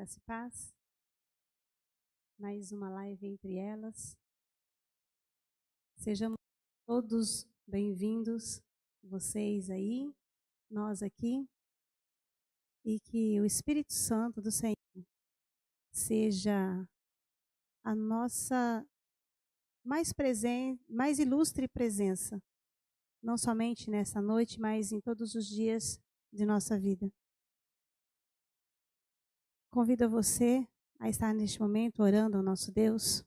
Graça e paz. Mais uma live entre elas. Sejamos todos bem-vindos, vocês aí, nós aqui, e que o Espírito Santo do Senhor seja a nossa mais ilustre presença, não somente nessa noite, mas em todos os dias de nossa vida. Convido você a estar neste momento orando ao nosso Deus,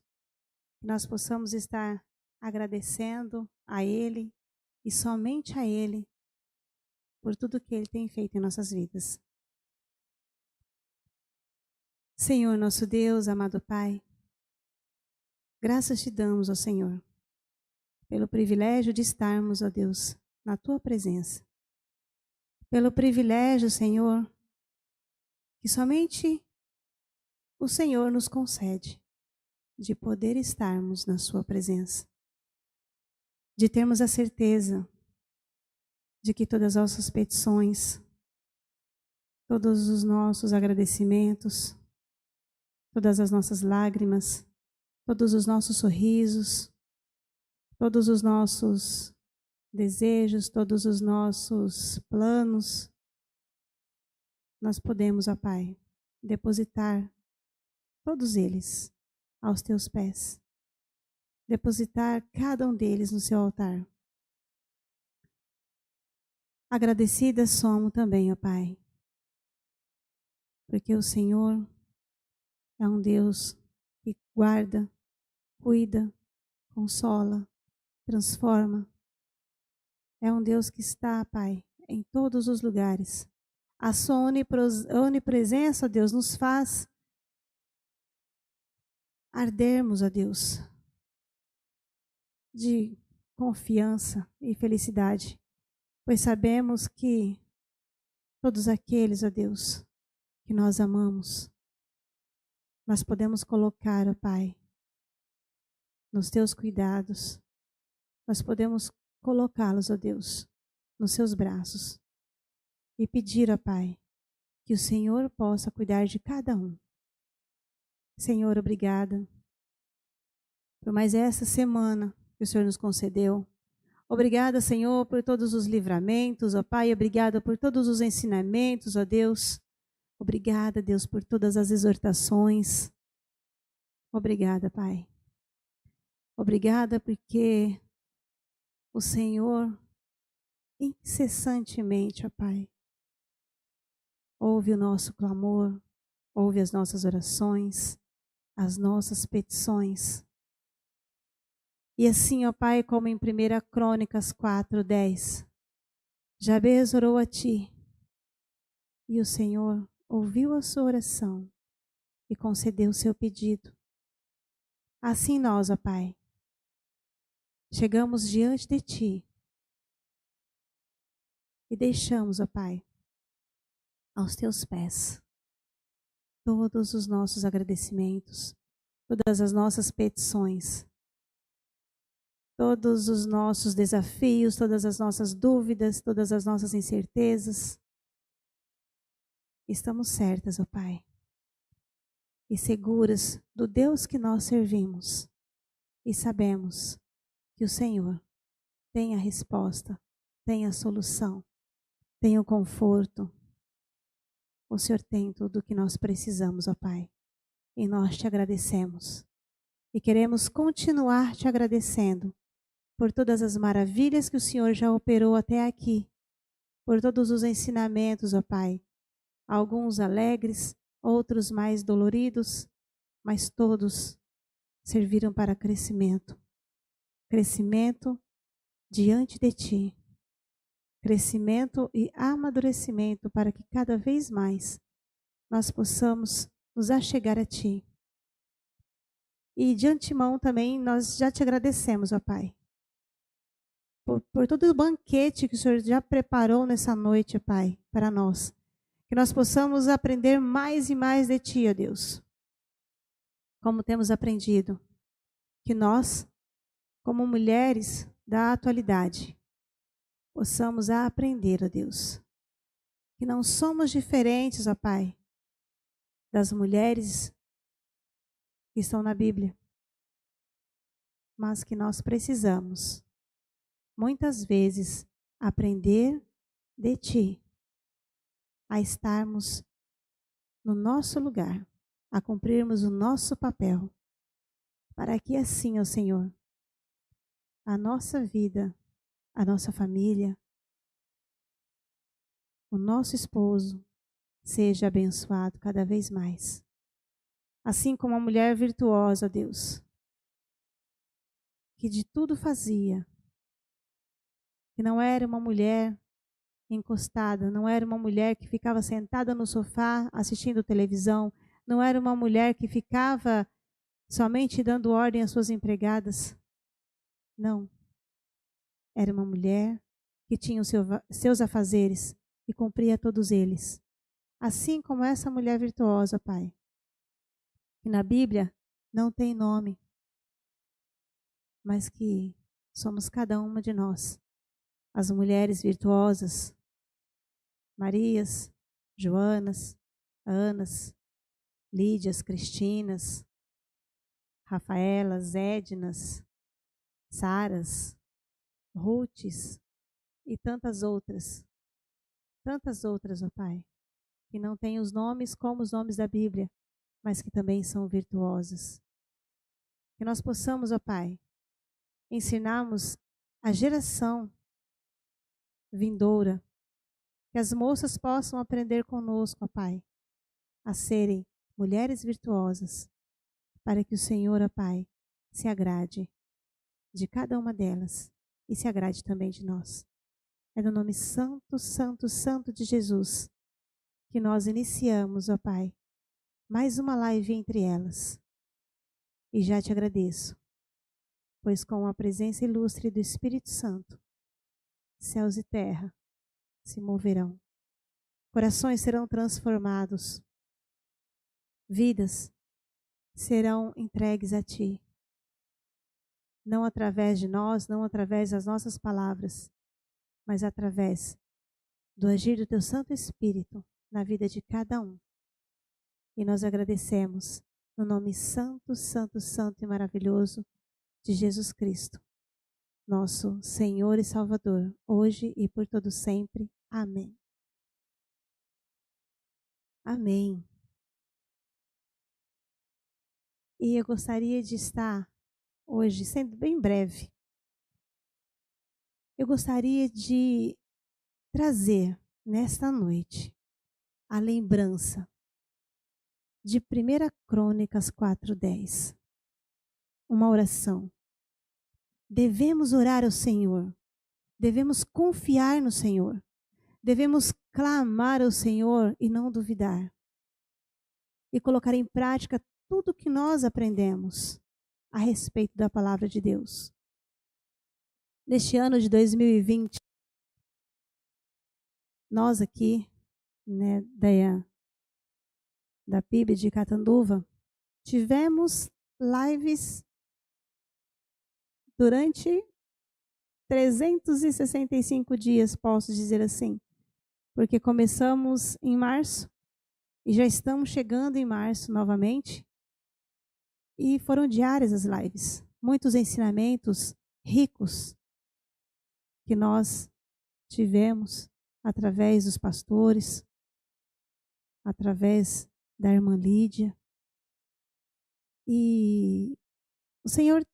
que nós possamos estar agradecendo a Ele e somente a Ele por tudo que Ele tem feito em nossas vidas. Senhor, nosso Deus, amado Pai, graças te damos, ó Senhor, pelo privilégio de estarmos, ó Deus, na Tua presença. Pelo privilégio, Senhor, que somente o Senhor nos concede de poder estarmos na Sua presença. De termos a certeza de que todas as nossas petições, todos os nossos agradecimentos, todas as nossas lágrimas, todos os nossos sorrisos, todos os nossos desejos, todos os nossos planos, nós podemos, ó Pai, depositar todos eles aos Teus pés. Depositar cada um deles no Seu altar. Agradecidas somos também, ó Pai, porque o Senhor é um Deus que guarda, cuida, consola, transforma. É um Deus que está, Pai, em todos os lugares. A sua onipresença, ó Deus, nos faz ardermos, ó Deus, de confiança e felicidade, pois sabemos que todos aqueles, ó Deus, que nós amamos, nós podemos colocar, ó Pai, nos Teus cuidados, nós podemos colocá-los, ó Deus, nos Seus braços e pedir, ó Pai, que o Senhor possa cuidar de cada um. Senhor, obrigada por mais essa semana que o Senhor nos concedeu. Obrigada, Senhor, por todos os livramentos, ó Pai. Obrigada por todos os ensinamentos, ó Deus. Obrigada, Deus, por todas as exortações. Obrigada, Pai. Obrigada porque o Senhor, incessantemente, ó Pai, ouve o nosso clamor, ouve as nossas orações, as nossas petições. E assim, ó Pai, como em 1 Crônicas 4:10, Jabez orou a Ti, e o Senhor ouviu a sua oração e concedeu o seu pedido. Assim nós, ó Pai, chegamos diante de Ti e deixamos, ó Pai, aos Teus pés todos os nossos agradecimentos, todas as nossas petições, todos os nossos desafios, todas as nossas dúvidas, todas as nossas incertezas. Estamos certas, ó Pai, e seguras do Deus que nós servimos. E sabemos que o Senhor tem a resposta, tem a solução, tem o conforto. O Senhor tem tudo o que nós precisamos, ó Pai. E nós te agradecemos. E queremos continuar te agradecendo por todas as maravilhas que o Senhor já operou até aqui. Por todos os ensinamentos, ó Pai. Alguns alegres, outros mais doloridos, mas todos serviram para crescimento. Crescimento diante de Ti. Crescimento e amadurecimento para que cada vez mais nós possamos nos achegar a Ti. E de antemão também nós já te agradecemos, ó Pai, por todo o banquete que o Senhor já preparou nessa noite, ó Pai, para nós. Que nós possamos aprender mais e mais de Ti, ó Deus. Como temos aprendido. Que nós, como mulheres da atualidade, possamos aprender, ó Deus. Que não somos diferentes, ó Pai, das mulheres que estão na Bíblia, mas que nós precisamos, muitas vezes, aprender de Ti, a estarmos no nosso lugar, a cumprirmos o nosso papel, para que assim, ó Senhor, a nossa vida, a nossa família, o nosso esposo seja abençoado cada vez mais. Assim como a mulher virtuosa, Deus, que de tudo fazia, que não era uma mulher encostada, não era uma mulher que ficava sentada no sofá assistindo televisão, não era uma mulher que ficava somente dando ordem às suas empregadas. Não. Era uma mulher que tinha os seus afazeres e cumpria todos eles. Assim como essa mulher virtuosa, Pai, que na Bíblia não tem nome, mas que somos cada uma de nós. As mulheres virtuosas, Marias, Joanas, Anas, Lídias, Cristinas, Rafaelas, Ednas, Saras, Rutes e tantas outras, ó Pai, que não têm os nomes como os nomes da Bíblia, mas que também são virtuosas. Que nós possamos, ó Pai, ensinarmos a geração vindoura, que as moças possam aprender conosco, ó Pai, a serem mulheres virtuosas, para que o Senhor, ó Pai, se agrade de cada uma delas e se agrade também de nós. É no nome santo, santo, santo de Jesus que nós iniciamos, ó Pai, mais uma live entre elas. E já te agradeço, pois com a presença ilustre do Espírito Santo, céus e terra se moverão. Corações serão transformados. Vidas serão entregues a Ti. Não através de nós, não através das nossas palavras, mas através do agir do Teu Santo Espírito na vida de cada um. E nós agradecemos no nome santo, santo, santo e maravilhoso de Jesus Cristo, nosso Senhor e Salvador, hoje e por todo sempre. Amém. Amém. E eu gostaria de estar hoje, sendo bem breve, eu gostaria de trazer nesta noite a lembrança de 1 Crônicas 4:10. Uma oração. Devemos orar ao Senhor, devemos confiar no Senhor, devemos clamar ao Senhor e não duvidar. E colocar em prática tudo o que nós aprendemos a respeito da palavra de Deus. Neste ano de 2020, nós aqui, né, da PIB de Catanduva, tivemos lives durante 365 dias, posso dizer assim, porque começamos em março e já estamos chegando em março novamente, e foram diárias as lives, muitos ensinamentos ricos que nós tivemos através dos pastores, através da irmã Lídia. E o Senhor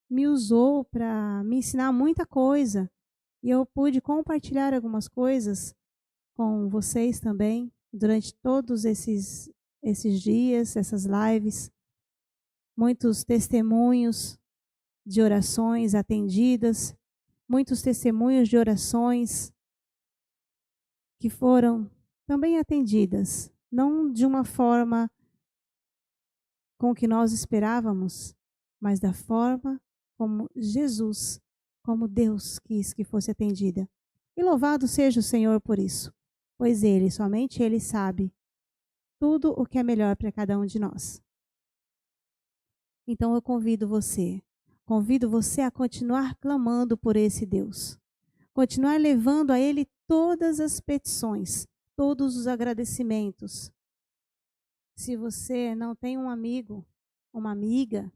me usou para me ensinar muita coisa. E eu pude compartilhar algumas coisas com vocês também, durante todos esses dias, essas lives. Muitos testemunhos de orações atendidas, muitos testemunhos de orações que foram também atendidas, não de uma forma com que nós esperávamos, mas da forma como Jesus, como Deus quis que fosse atendida. E louvado seja o Senhor por isso, pois Ele, somente Ele sabe tudo o que é melhor para cada um de nós. Então eu convido você a continuar clamando por esse Deus, continuar levando a Ele todas as petições, todos os agradecimentos, Se você não tem um amigo, uma amiga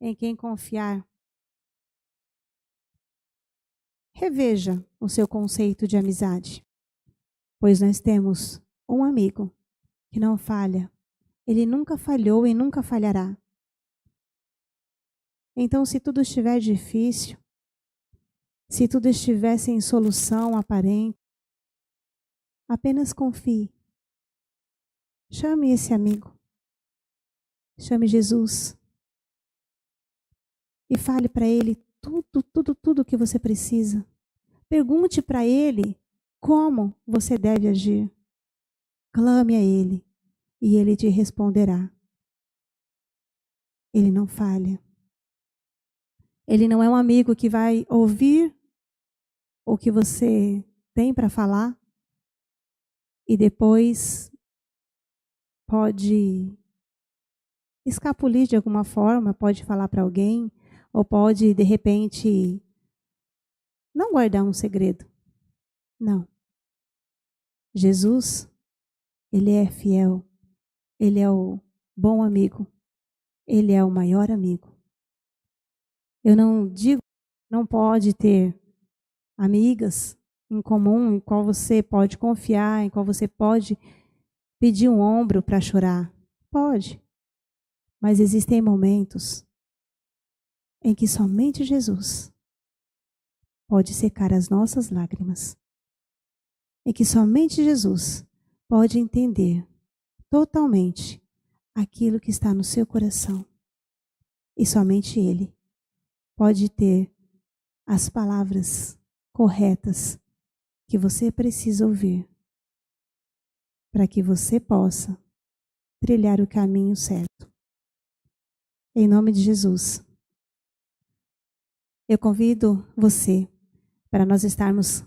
em quem confiar, reveja o seu conceito de amizade, pois nós temos um amigo que não falha. Ele nunca falhou e nunca falhará. Então, se tudo estiver difícil, se tudo estiver sem solução aparente, apenas confie. Chame esse amigo. Chame Jesus. E fale para ele tudo que você precisa. Pergunte para ele como você deve agir. Clame a ele e ele te responderá. Ele não falha. Ele não é um amigo que vai ouvir o que você tem para falar e depois pode escapulir de alguma forma, pode falar para alguém ou pode, de repente, não guardar um segredo. Não. Jesus, ele é fiel. Ele é o bom amigo. Ele é o maior amigo. Eu não digo que não pode ter amigas em comum, em qual você pode confiar, em qual você pode pedir um ombro para chorar. Pode. Mas existem momentos em que somente Jesus pode secar as nossas lágrimas. Em que somente Jesus pode entender totalmente aquilo que está no seu coração. E somente Ele pode ter as palavras corretas que você precisa ouvir para que você possa trilhar o caminho certo. Em nome de Jesus, eu convido você para nós estarmos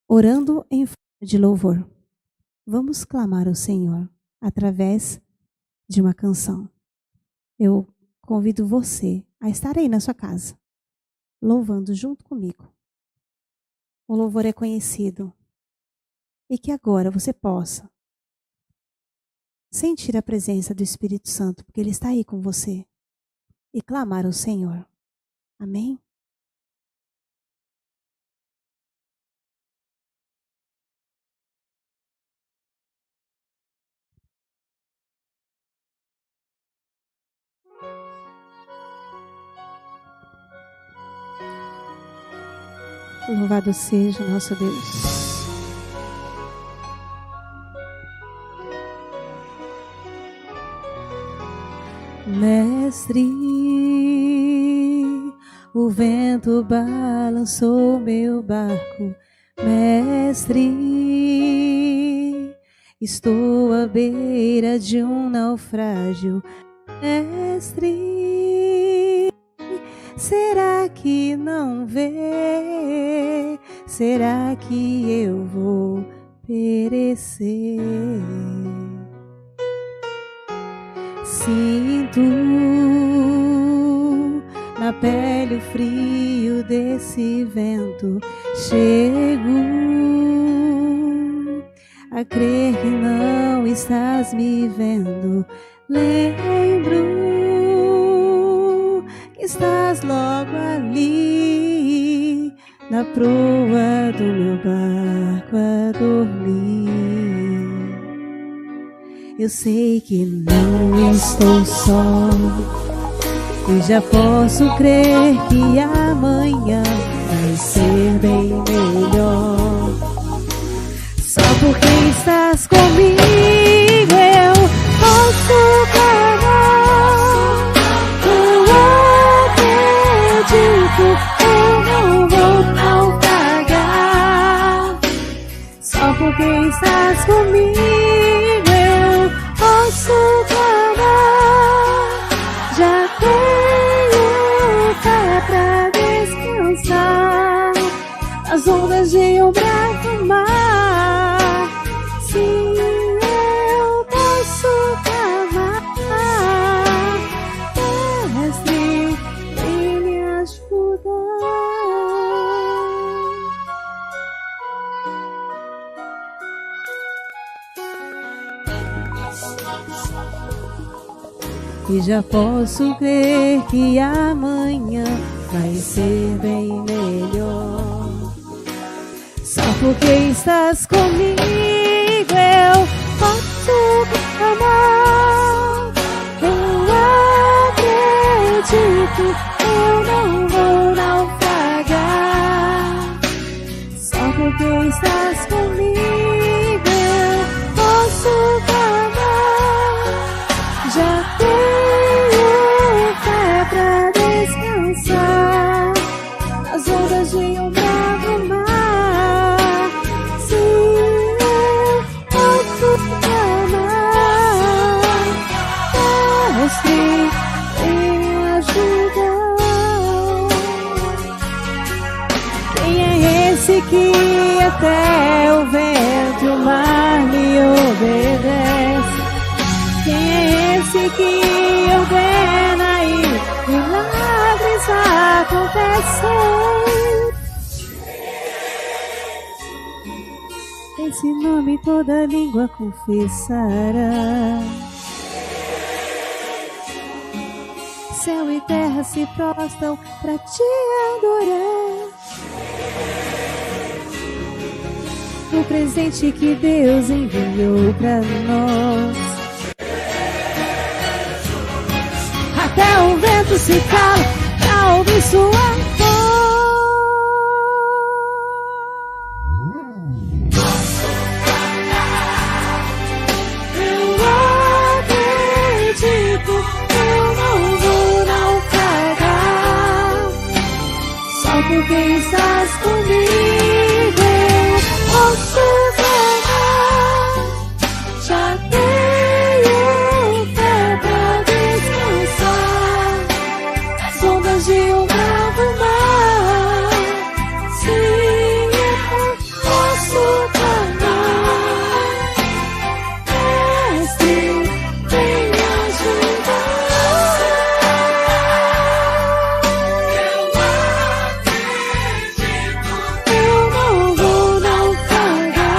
orando em forma de louvor. Vamos clamar ao Senhor através de uma canção. Eu convido você a estar aí na sua casa, louvando junto comigo. O louvor é conhecido e que agora você possa sentir a presença do Espírito Santo, porque Ele está aí com você, e clamar ao Senhor. Amém? Louvado seja o nosso Deus. Mestre, o vento balançou meu barco. Mestre, estou à beira de um naufrágio. Mestre, será que não vê? Será que eu vou perecer? Sinto na pele o frio desse vento. Chego a crer que não estás me vendo. Lembro que estás logo ali, na proa do meu barco a dormir. Eu sei que não estou só, e já posso crer que amanhã vai ser bem melhor. Só porque estás comigo eu posso clamar. Eu acredito, eu não vou naufragar. Só porque estás comigo posso clamar, já tenho fé pra descansar as ondas de um bravo mar. Sim, eu posso clamar, Mestre, vem me ajudar. e já posso crer que amanhã vai ser bem melhor. Só porque estás comigo eu posso amar. Eu acredito, eu não vou naufragar. Só porque estás comigo eu posso amar. Já tenho fé pra descansar nas ondas de um bravo mar. Sim, eu posso amar. Mestre, me ajuda. Quem é esse que até o vento e o mar lhe obedece? Quem é esse que ordena e milagres acontecem? Esse nome toda língua confessará. Céu e terra se prostram pra te adorar. O presente que Deus enviou pra nós. Até o vento se cala pra ouvir sua voz. Eu acredito, eu não vou naufragar. Só porque estás comigo eu posso voar. Já tenho fé pra descansar nas ondas de um bravo mar. Sim, eu posso clamar. Mestre, vem me ajudar. Eu não vou naufragar.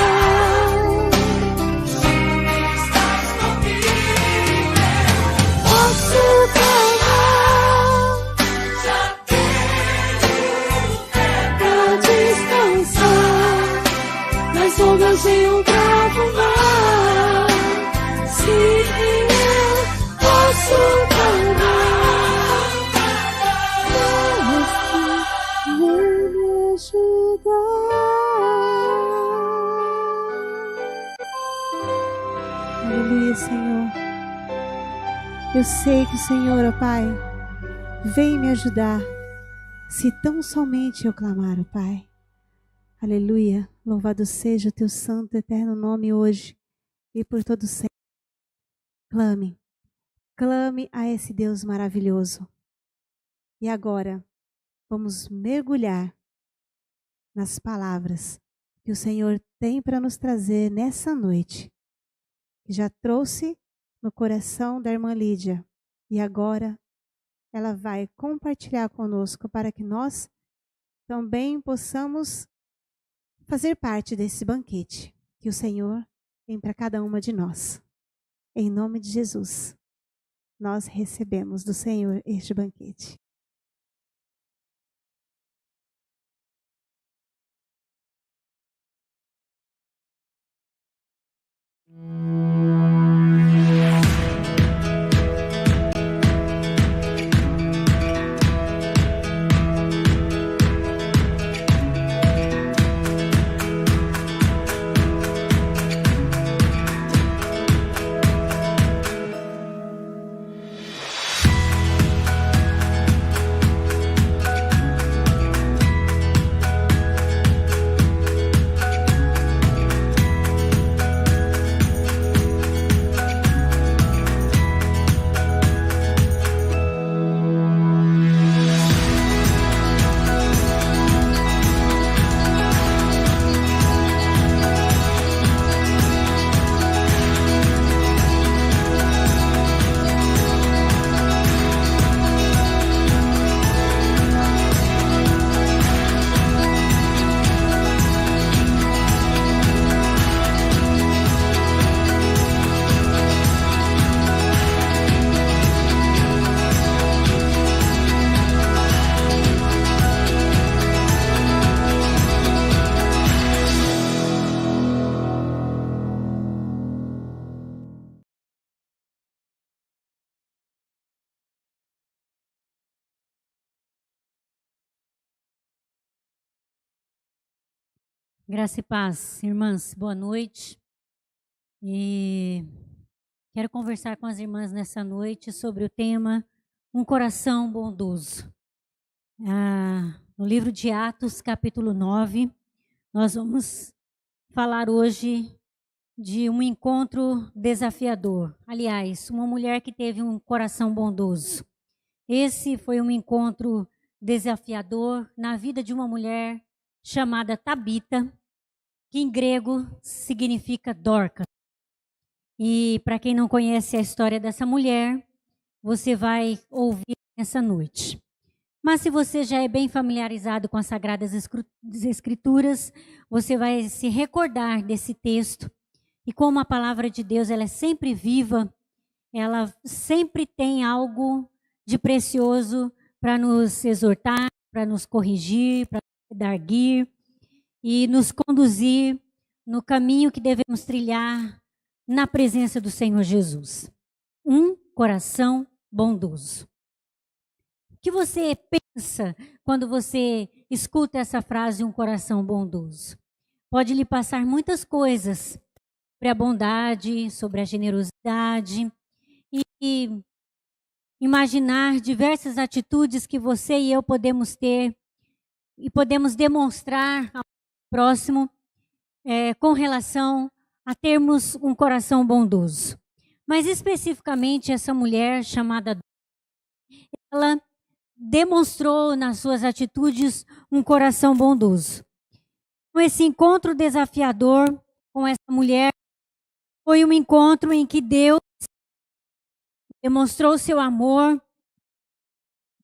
Posso clamar. Pra descansar nas ondas de um bravo mar. Sim, eu posso clamar. Mestre, vem me ajudar. Aleluia, Senhor. Eu sei que o Senhor, ó Pai, vem me ajudar, se tão somente eu clamar, ó Pai. Aleluia. Louvado seja o teu santo e eterno nome hoje e por todo sempre. Clame, clame a esse Deus maravilhoso. E agora, vamos mergulhar nas palavras que o Senhor tem para nos trazer nessa noite. Que já trouxe no coração da irmã Lídia. E agora ela vai compartilhar conosco para que nós também possamos fazer parte desse banquete que o Senhor tem para cada uma de nós. Em nome de Jesus, nós recebemos do Senhor este banquete. Graça e paz, irmãs, boa noite. E quero conversar com as irmãs nessa noite sobre o tema Um Coração Bondoso. No livro de Atos, capítulo 9, nós vamos falar hoje de um encontro desafiador. Aliás, uma mulher que teve um coração bondoso. Esse foi um encontro desafiador na vida de uma mulher chamada Tabita, que em grego significa Dorcas. E para quem não conhece a história dessa mulher, você vai ouvir essa noite. Mas se você já é bem familiarizado com as Sagradas Escrituras, você vai se recordar desse texto. E como a palavra de Deus ela é sempre viva, ela sempre tem algo de precioso para nos exortar, para nos corrigir, para nos dar guia e nos conduzir no caminho que devemos trilhar na presença do Senhor Jesus. Um coração bondoso. O que você pensa quando você escuta essa frase, um coração bondoso? Pode lhe passar muitas coisas sobre a bondade, sobre a generosidade e imaginar diversas atitudes que você e eu podemos ter e podemos demonstrar ao próximo com relação a termos um coração bondoso. Mas especificamente essa mulher chamada, ela demonstrou nas suas atitudes um coração bondoso. Com esse encontro desafiador com essa mulher, foi um encontro em que Deus demonstrou seu amor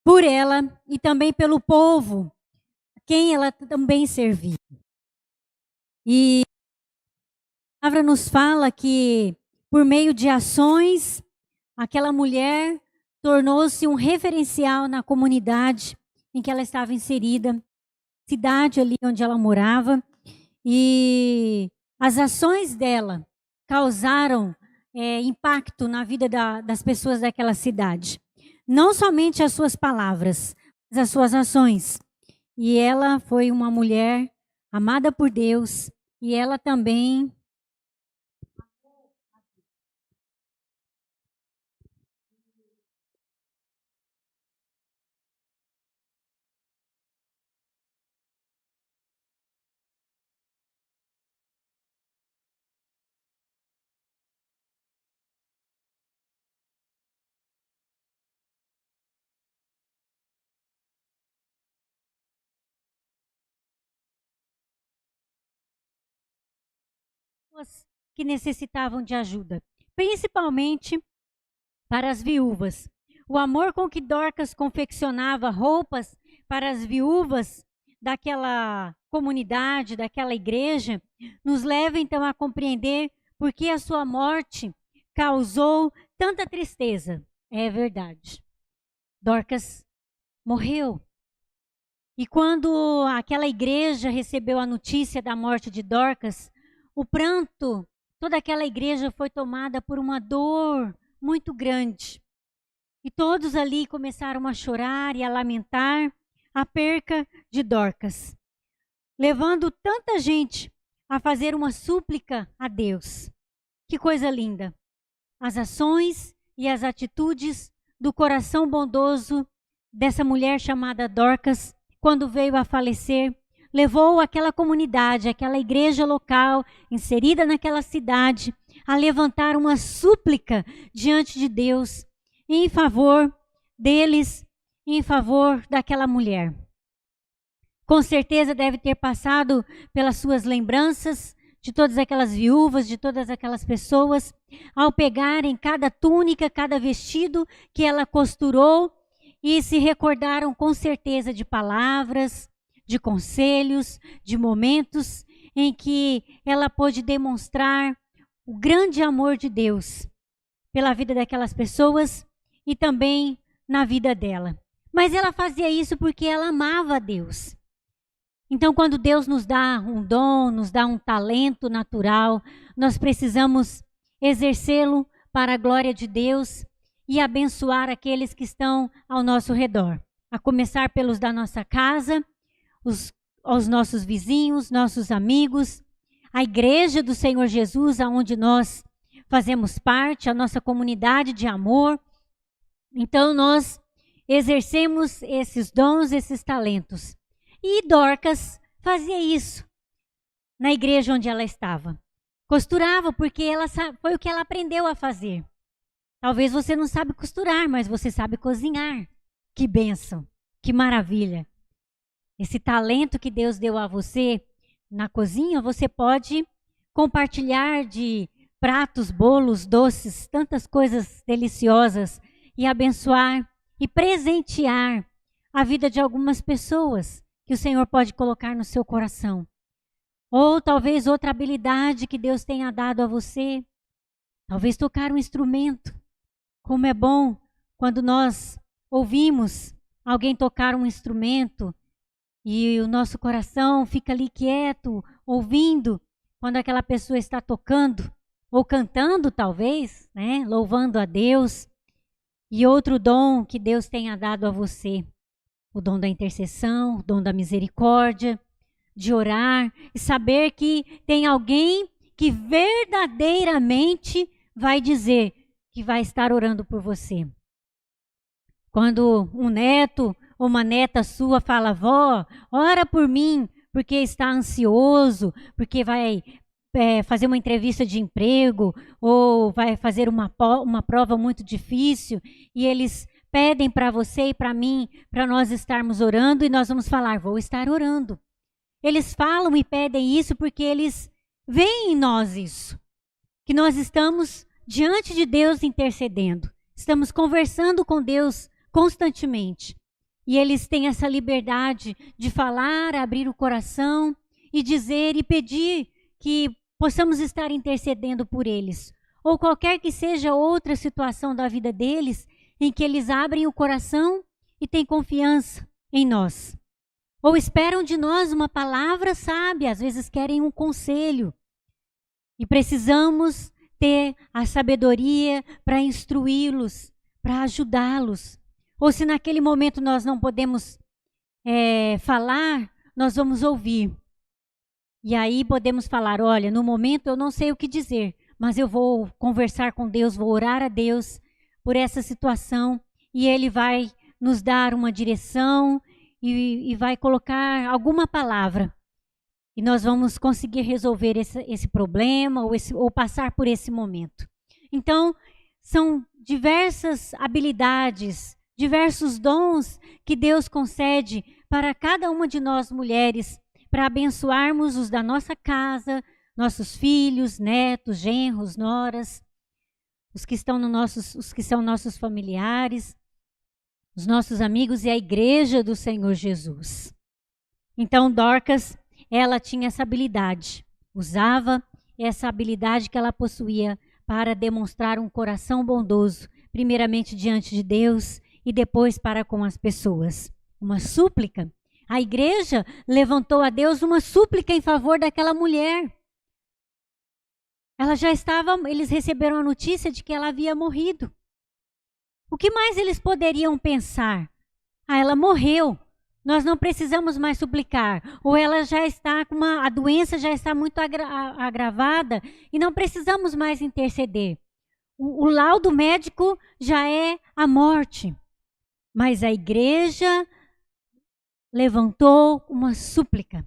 por ela e também pelo povo, a quem ela também servia. E a palavra nos fala que, por meio de ações, aquela mulher tornou-se um referencial na comunidade em que ela estava inserida, cidade ali onde ela morava, e as ações dela causaram impacto na vida das pessoas daquela cidade. Não somente as suas palavras, mas as suas ações. E ela foi uma mulher amada por Deus, e ela também que necessitavam de ajuda, principalmente para as viúvas. O amor com que Dorcas confeccionava roupas para as viúvas daquela comunidade, daquela igreja, nos leva então a compreender por que a sua morte causou tanta tristeza. É verdade. Dorcas morreu. E quando aquela igreja recebeu a notícia da morte de Dorcas, o pranto, toda aquela igreja foi tomada por uma dor muito grande. E todos ali começaram a chorar e a lamentar a perca de Dorcas, levando tanta gente a fazer uma súplica a Deus. Que coisa linda! As ações e as atitudes do coração bondoso dessa mulher chamada Dorcas, quando veio a falecer, levou aquela comunidade, aquela igreja local, inserida naquela cidade, a levantar uma súplica diante de Deus, em favor deles, em favor daquela mulher. Com certeza deve ter passado pelas suas lembranças de todas aquelas viúvas, de todas aquelas pessoas, ao pegarem cada túnica, cada vestido que ela costurou e se recordaram com certeza de palavras, de conselhos, de momentos em que ela pôde demonstrar o grande amor de Deus pela vida daquelas pessoas e também na vida dela. Mas ela fazia isso porque ela amava a Deus. Então, quando Deus nos dá um dom, nos dá um talento natural, nós precisamos exercê-lo para a glória de Deus e abençoar aqueles que estão ao nosso redor. A começar pelos da nossa casa, aos nossos vizinhos, nossos amigos, a igreja do Senhor Jesus, aonde nós fazemos parte, a nossa comunidade de amor. Então nós exercemos esses dons, esses talentos. E Dorcas fazia isso na igreja onde ela estava. Costurava porque foi o que ela aprendeu a fazer. Talvez você não sabe costurar, mas você sabe cozinhar. Que bênção, que maravilha. Esse talento que Deus deu a você na cozinha, você pode compartilhar de pratos, bolos, doces, tantas coisas deliciosas e abençoar e presentear a vida de algumas pessoas que o Senhor pode colocar no seu coração. Ou talvez outra habilidade que Deus tenha dado a você. Talvez tocar um instrumento. Como é bom quando nós ouvimos alguém tocar um instrumento e o nosso coração fica ali quieto, ouvindo quando aquela pessoa está tocando ou cantando talvez, né? Louvando a Deus. E outro dom que Deus tenha dado a você, o dom da intercessão, o dom da misericórdia, de orar e saber que tem alguém que verdadeiramente vai dizer que vai estar orando por você. Quando um neto ou uma neta sua fala, vó, ora por mim, porque está ansioso, porque vai fazer uma entrevista de emprego, ou vai fazer uma prova muito difícil, e eles pedem para você e para mim, para nós estarmos orando, e nós vamos falar, vou estar orando. Eles falam e pedem isso porque eles veem em nós isso, que nós estamos diante de Deus intercedendo, estamos conversando com Deus constantemente. E eles têm essa liberdade de falar, abrir o coração e dizer e pedir que possamos estar intercedendo por eles. Ou qualquer que seja outra situação da vida deles, em que eles abrem o coração e têm confiança em nós. Ou esperam de nós uma palavra sábia, às vezes querem um conselho. E precisamos ter a sabedoria para instruí-los, para ajudá-los. Ou se naquele momento nós não podemos falar, nós vamos ouvir. E aí podemos falar, olha, no momento eu não sei o que dizer, mas eu vou conversar com Deus, vou orar a Deus por essa situação e Ele vai nos dar uma direção e vai colocar alguma palavra. E nós vamos conseguir resolver esse problema ou passar por esse momento. Então, são diversas habilidades, diversos dons que Deus concede para cada uma de nós mulheres, para abençoarmos os da nossa casa, nossos filhos, netos, genros, noras, os que são nossos familiares, os nossos amigos e a igreja do Senhor Jesus. Então, Dorcas, ela tinha essa habilidade, usava essa habilidade que ela possuía para demonstrar um coração bondoso, primeiramente diante de Deus e depois para com as pessoas. Uma súplica. A igreja levantou a Deus uma súplica em favor daquela mulher. Eles receberam a notícia de que ela havia morrido. O que mais eles poderiam pensar? Ela morreu. Nós não precisamos mais suplicar. Ou ela já está a doença já está muito agravada e não precisamos mais interceder. O laudo médico já é a morte. Mas a igreja levantou uma súplica,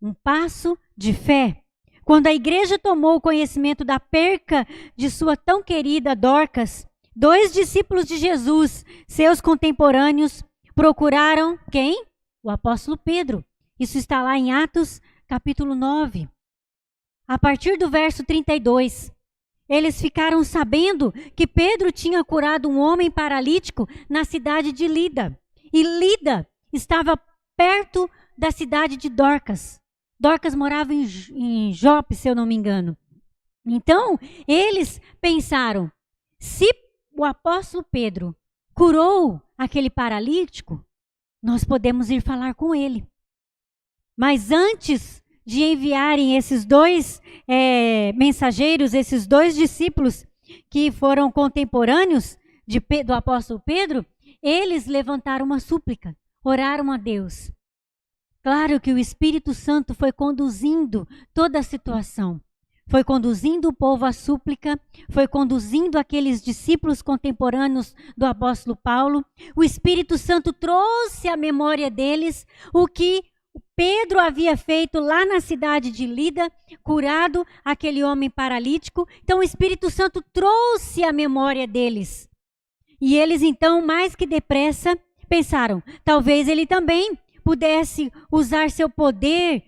um passo de fé. Quando a igreja tomou conhecimento da perca de sua tão querida Dorcas, 2 discípulos de Jesus, seus contemporâneos, procuraram quem? O apóstolo Pedro. Isso está lá em Atos, capítulo 9. A partir do verso 32, eles ficaram sabendo que Pedro tinha curado um homem paralítico na cidade de Lida. E Lida estava perto da cidade de Dorcas. Dorcas morava em Jope, se eu não me engano. Então, eles pensaram, se o apóstolo Pedro curou aquele paralítico, nós podemos ir falar com ele. Mas antes de enviarem esses 2 mensageiros, esses 2 discípulos que foram contemporâneos do apóstolo Pedro, eles levantaram uma súplica, oraram a Deus, Claro que o Espírito Santo foi conduzindo toda a situação. Foi conduzindo o povo à súplica, foi conduzindo aqueles discípulos contemporâneos do apóstolo Paulo. O Espírito Santo trouxe à memória deles o que Pedro havia feito lá na cidade de Lida, curado aquele homem paralítico. Então o Espírito Santo trouxe à memória deles. E eles então, mais que depressa, pensaram, talvez ele também pudesse usar seu poder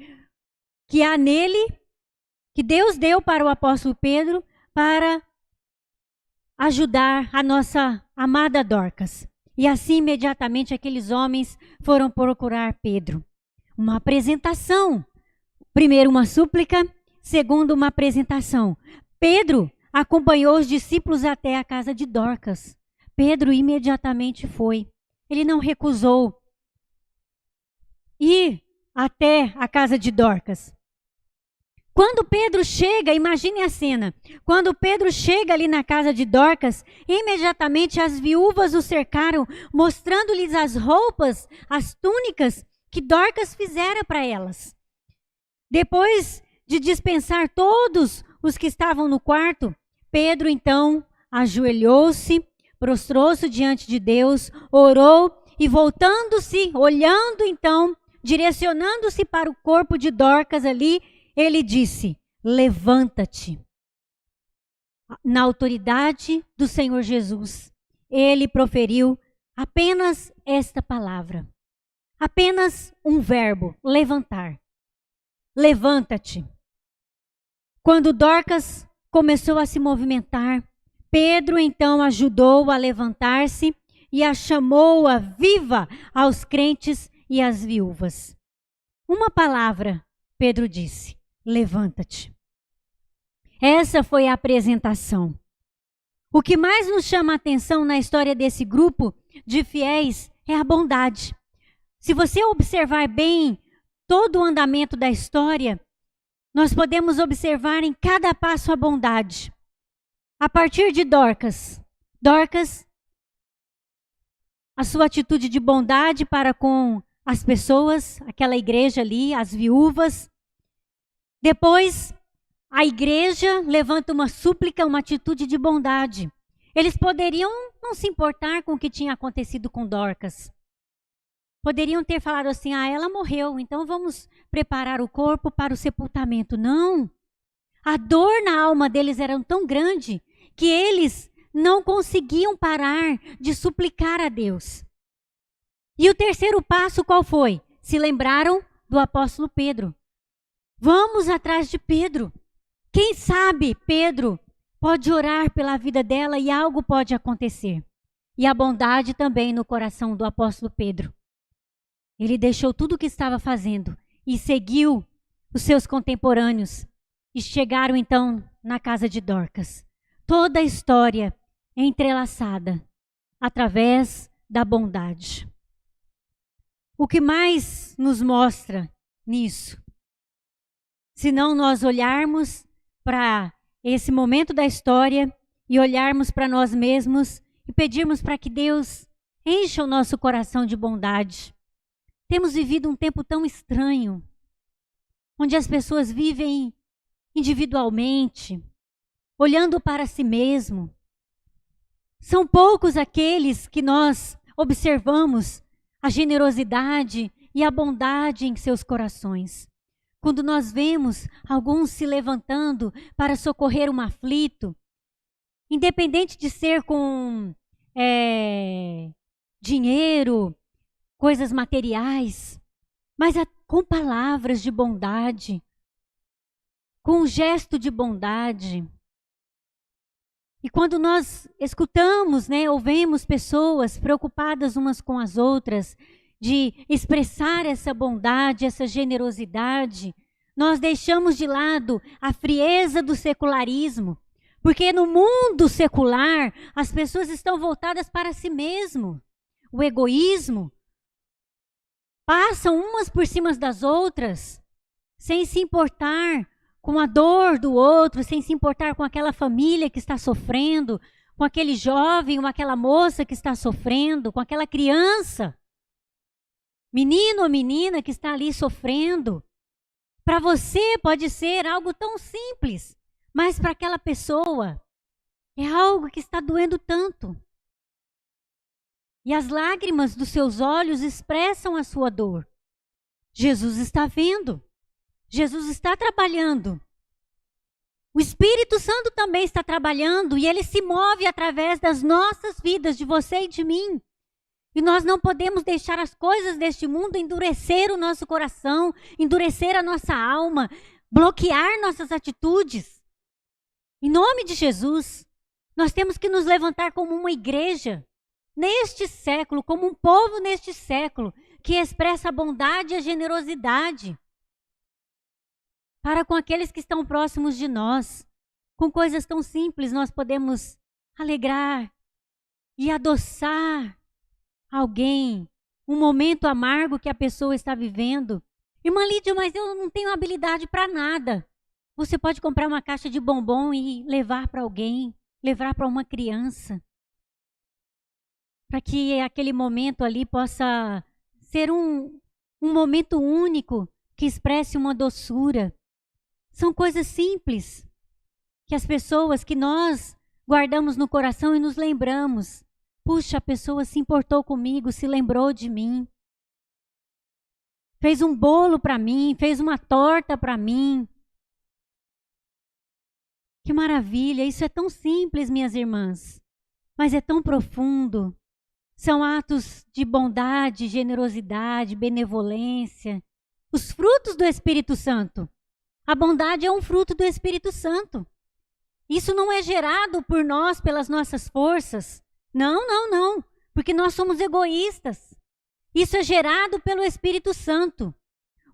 que há nele, que Deus deu para o apóstolo Pedro, para ajudar a nossa amada Dorcas. E assim, imediatamente, aqueles homens foram procurar Pedro. Uma apresentação. Primeiro, uma súplica. Segundo, uma apresentação. Pedro acompanhou os discípulos até a casa de Dorcas. Pedro imediatamente foi. Ele não recusou ir até a casa de Dorcas. Quando Pedro chega, imagine a cena. Quando Pedro chega ali na casa de Dorcas, imediatamente as viúvas o cercaram, mostrando-lhes as roupas, as túnicas que Dorcas fizera para elas. Depois de dispensar todos os que estavam no quarto, Pedro então ajoelhou-se, prostrou-se diante de Deus, orou e voltando-se, olhando então, direcionando-se para o corpo de Dorcas ali, ele disse, levanta-te. Na autoridade do Senhor Jesus, ele proferiu apenas esta palavra. Apenas um verbo, levantar. Levanta-te. Quando Dorcas começou a se movimentar, Pedro então ajudou a levantar-se e a chamou-a viva aos crentes e às viúvas. Uma palavra, Pedro disse, levanta-te. Essa foi a apresentação. O que mais nos chama a atenção na história desse grupo de fiéis é a bondade. Se você observar bem todo o andamento da história, nós podemos observar em cada passo a bondade. A partir de Dorcas, a sua atitude de bondade para com as pessoas, aquela igreja ali, as viúvas. Depois, a igreja levanta uma súplica, uma atitude de bondade. Eles poderiam não se importar com o que tinha acontecido com Dorcas. Poderiam ter falado assim, ela morreu, então vamos preparar o corpo para o sepultamento. Não. A dor na alma deles era tão grande que eles não conseguiam parar de suplicar a Deus. E o terceiro passo qual foi? Se lembraram do apóstolo Pedro. Vamos atrás de Pedro. Quem sabe Pedro pode orar pela vida dela e algo pode acontecer. E a bondade também no coração do apóstolo Pedro. Ele deixou tudo o que estava fazendo e seguiu os seus contemporâneos. E chegaram então na casa de Dorcas. Toda a história entrelaçada através da bondade. O que mais nos mostra nisso? Se não nós olharmos para esse momento da história e olharmos para nós mesmos e pedirmos para que Deus encha o nosso coração de bondade. Temos vivido um tempo tão estranho, onde as pessoas vivem individualmente, olhando para si mesmo. São poucos aqueles que nós observamos a generosidade e a bondade em seus corações. Quando nós vemos alguns se levantando para socorrer um aflito, independente de ser com dinheiro, coisas materiais, mas com palavras de bondade, com um gesto de bondade. E quando nós escutamos, ouvimos pessoas preocupadas umas com as outras, de expressar essa bondade, essa generosidade, nós deixamos de lado a frieza do secularismo, porque no mundo secular as pessoas estão voltadas para si mesmo. O egoísmo, passam umas por cima das outras, sem se importar com a dor do outro, sem se importar com aquela família que está sofrendo, com aquele jovem ou aquela moça que está sofrendo, com aquela criança. menino ou menina que está ali sofrendo. Para você pode ser algo tão simples, mas para aquela pessoa é algo que está doendo tanto. E as lágrimas dos seus olhos expressam a sua dor. Jesus está vendo. Jesus está trabalhando. O Espírito Santo também está trabalhando e ele se move através das nossas vidas, de você e de mim. E nós não podemos deixar as coisas deste mundo endurecer o nosso coração, endurecer a nossa alma, bloquear nossas atitudes. Em nome de Jesus, nós temos que nos levantar como uma igreja neste século, como um povo neste século, que expressa a bondade e a generosidade para com aqueles que estão próximos de nós. Com coisas tão simples nós podemos alegrar e adoçar alguém, um momento amargo que a pessoa está vivendo. Irmã Lídia, mas eu não tenho habilidade para nada. Você pode comprar uma caixa de bombom e levar para alguém, levar para uma criança, para que aquele momento ali possa ser um momento único que expresse uma doçura. São coisas simples que as pessoas, que nós guardamos no coração e nos lembramos. Puxa, a pessoa se importou comigo, se lembrou de mim. Fez um bolo para mim, fez uma torta para mim. Que maravilha, isso é tão simples, minhas irmãs, mas é tão profundo. São atos de bondade, generosidade, benevolência, os frutos do Espírito Santo. A bondade é um fruto do Espírito Santo. Isso não é gerado por nós, pelas nossas forças. Não, porque nós somos egoístas. Isso é gerado pelo Espírito Santo.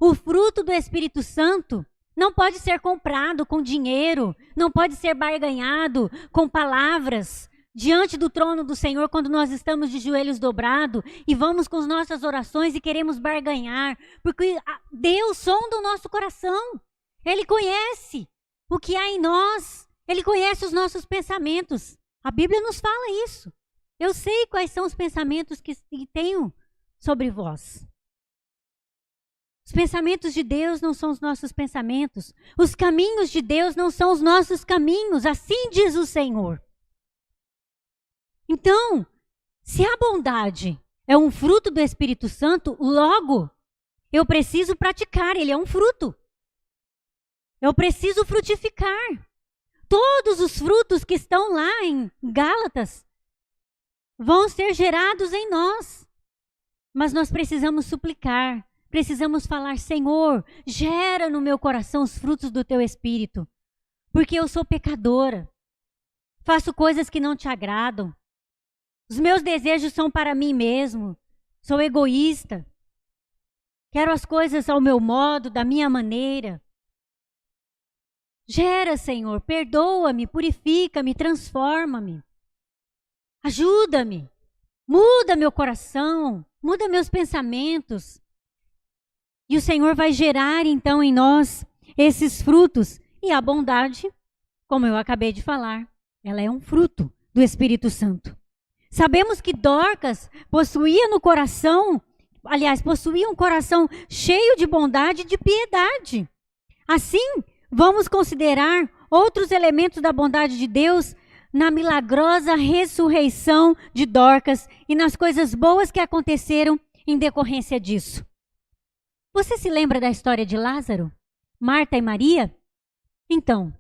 O fruto do Espírito Santo não pode ser comprado com dinheiro, não pode ser barganhado com palavras diante do trono do Senhor quando nós estamos de joelhos dobrados e vamos com as nossas orações e queremos barganhar, porque Deus sonda o nosso coração. Ele conhece o que há em nós, Ele conhece os nossos pensamentos. A Bíblia nos fala isso. Eu sei quais são os pensamentos que tenho sobre vós. Os pensamentos de Deus não são os nossos pensamentos. Os caminhos de Deus não são os nossos caminhos. Assim diz o Senhor. Então, se a bondade é um fruto do Espírito Santo, logo, eu preciso praticar. Ele é um fruto. Eu preciso frutificar. Todos os frutos que estão lá em Gálatas vão ser gerados em nós. Mas nós precisamos suplicar. Precisamos falar, Senhor, gera no meu coração os frutos do teu Espírito. Porque eu sou pecadora. Faço coisas que não te agradam. Os meus desejos são para mim mesmo. Sou egoísta. Quero as coisas ao meu modo, da minha maneira. Gera, Senhor, perdoa-me, purifica-me, transforma-me. Ajuda-me. Muda meu coração, muda meus pensamentos. E o Senhor vai gerar então em nós esses frutos. E a bondade, como eu acabei de falar, ela é um fruto do Espírito Santo. Sabemos que Dorcas possuía no coração, possuía um coração cheio de bondade e de piedade. Assim, vamos considerar outros elementos da bondade de Deus na milagrosa ressurreição de Dorcas e nas coisas boas que aconteceram em decorrência disso. Você se lembra da história de Lázaro? Marta e Maria? Então,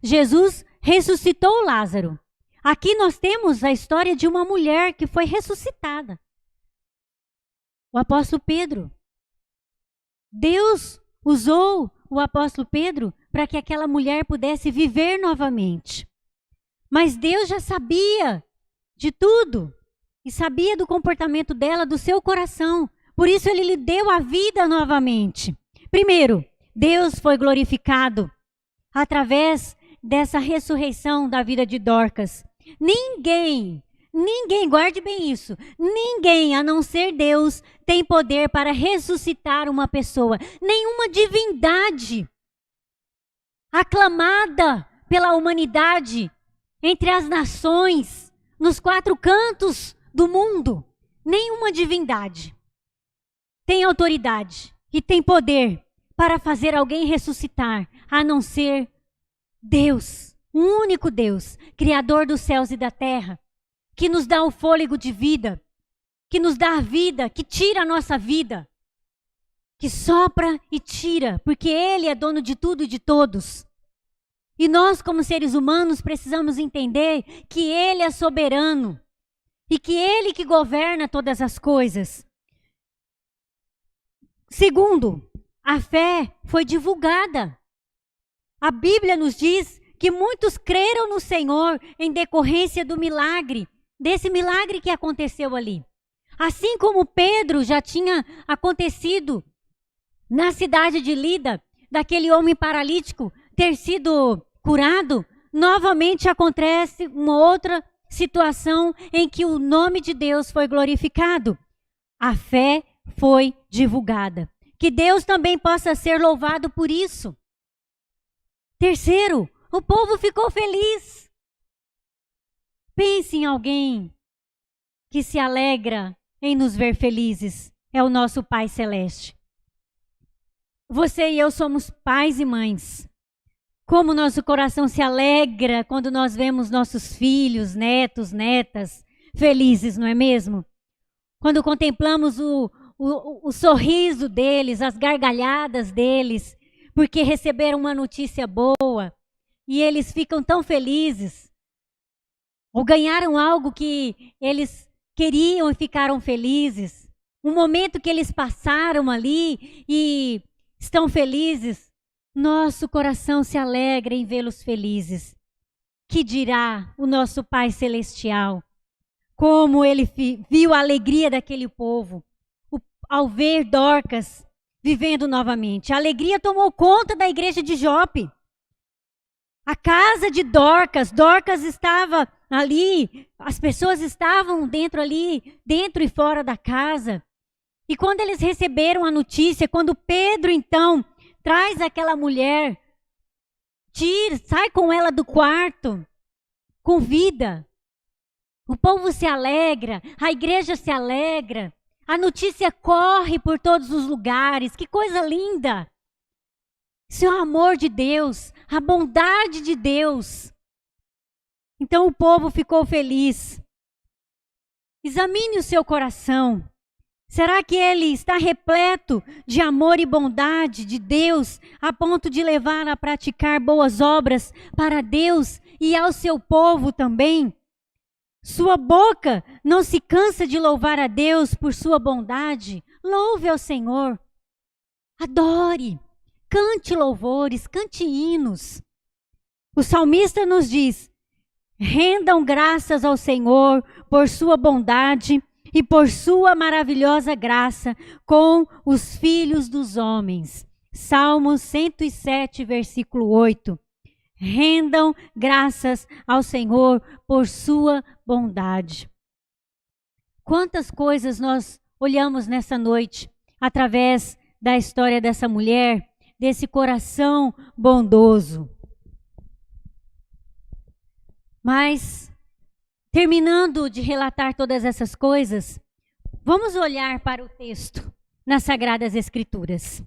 Jesus ressuscitou Lázaro. Aqui nós temos a história de uma mulher que foi ressuscitada. O apóstolo Pedro. Deus usou o apóstolo Pedro para que aquela mulher pudesse viver novamente. Mas Deus já sabia de tudo e sabia do comportamento dela, do seu coração. Por isso ele lhe deu a vida novamente. Primeiro, Deus foi glorificado através dessa ressurreição da vida de Dorcas. Ninguém, guarde bem isso, ninguém a não ser Deus tem poder para ressuscitar uma pessoa. Nenhuma divindade aclamada pela humanidade entre as nações, nos quatro cantos do mundo, nenhuma divindade tem autoridade e tem poder para fazer alguém ressuscitar, a não ser Deus, o único Deus, Criador dos céus e da terra, que nos dá o fôlego de vida, que nos dá a vida, que tira a nossa vida, que sopra e tira, porque Ele é dono de tudo e de todos. E nós, como seres humanos, precisamos entender que Ele é soberano e que Ele que governa todas as coisas. Segundo, a fé foi divulgada. A Bíblia nos diz que muitos creram no Senhor em decorrência do milagre, desse milagre que aconteceu ali. Assim como Pedro já tinha acontecido na cidade de Lida, daquele homem paralítico ter sido curado, novamente acontece uma outra situação em que o nome de Deus foi glorificado. A fé foi divulgada. Que Deus também possa ser louvado por isso. Terceiro, o povo ficou feliz. Pense em alguém que se alegra em nos ver felizes. É o nosso Pai Celeste. Você e eu somos pais e mães. Como nosso coração se alegra quando nós vemos nossos filhos, netos, netas felizes, não é mesmo? Quando contemplamos o sorriso deles, as gargalhadas deles, porque receberam uma notícia boa e eles ficam tão felizes, ou ganharam algo que eles queriam e ficaram felizes, um momento que eles passaram ali e estão felizes, nosso coração se alegra em vê-los felizes. Que dirá o nosso Pai Celestial? Como ele viu a alegria daquele povo ao ver Dorcas vivendo novamente. A alegria tomou conta da igreja de Jope. A casa de Dorcas estava ali, as pessoas estavam dentro e fora da casa. E quando eles receberam a notícia, quando Pedro então traz aquela mulher, sai com ela do quarto, com vida. O povo se alegra, a igreja se alegra, a notícia corre por todos os lugares. Que coisa linda! Isso é o amor de Deus, a bondade de Deus. Então o povo ficou feliz. Examine o seu coração. Será que ele está repleto de amor e bondade de Deus, a ponto de levar a praticar boas obras para Deus e ao seu povo também? Sua boca não se cansa de louvar a Deus por sua bondade? Louve ao Senhor. Adore. Cante louvores, cante hinos. O salmista nos diz: rendam graças ao Senhor por sua bondade e por sua maravilhosa graça com os filhos dos homens. Salmos 107, versículo 8. Rendam graças ao Senhor por sua bondade. Quantas coisas nós olhamos nessa noite através da história dessa mulher, desse coração bondoso. Mas, terminando de relatar todas essas coisas, vamos olhar para o texto nas Sagradas Escrituras.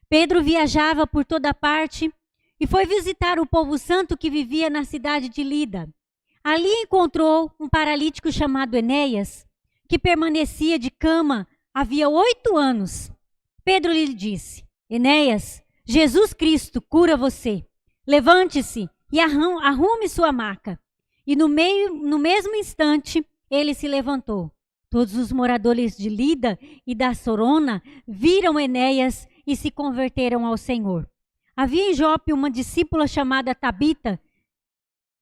Pedro viajava por toda parte e foi visitar o povo santo que vivia na cidade de Lida. Ali encontrou um paralítico chamado Enéas, que permanecia de cama havia 8 anos. Pedro lhe disse: Enéas, Jesus Cristo cura você. Levante-se e arrume sua maca. E no mesmo instante, ele se levantou. Todos os moradores de Lida e da Sorona viram Enéas e se converteram ao Senhor. Havia em Jope uma discípula chamada Tabita,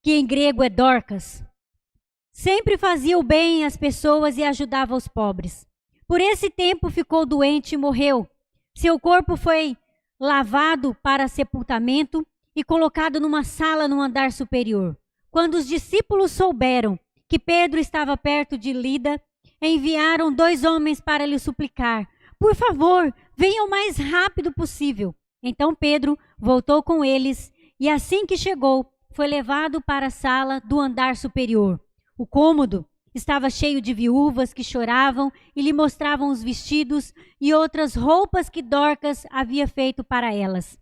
que em grego é Dorcas. Sempre fazia o bem às pessoas e ajudava os pobres. Por esse tempo ficou doente e morreu. Seu corpo foi lavado para sepultamento e colocado numa sala no andar superior. Quando os discípulos souberam que Pedro estava perto de Lida, enviaram 2 homens para lhe suplicar: por favor, venha o mais rápido possível. Então Pedro voltou com eles e assim que chegou, foi levado para a sala do andar superior. O cômodo estava cheio de viúvas que choravam e lhe mostravam os vestidos e outras roupas que Dorcas havia feito para elas.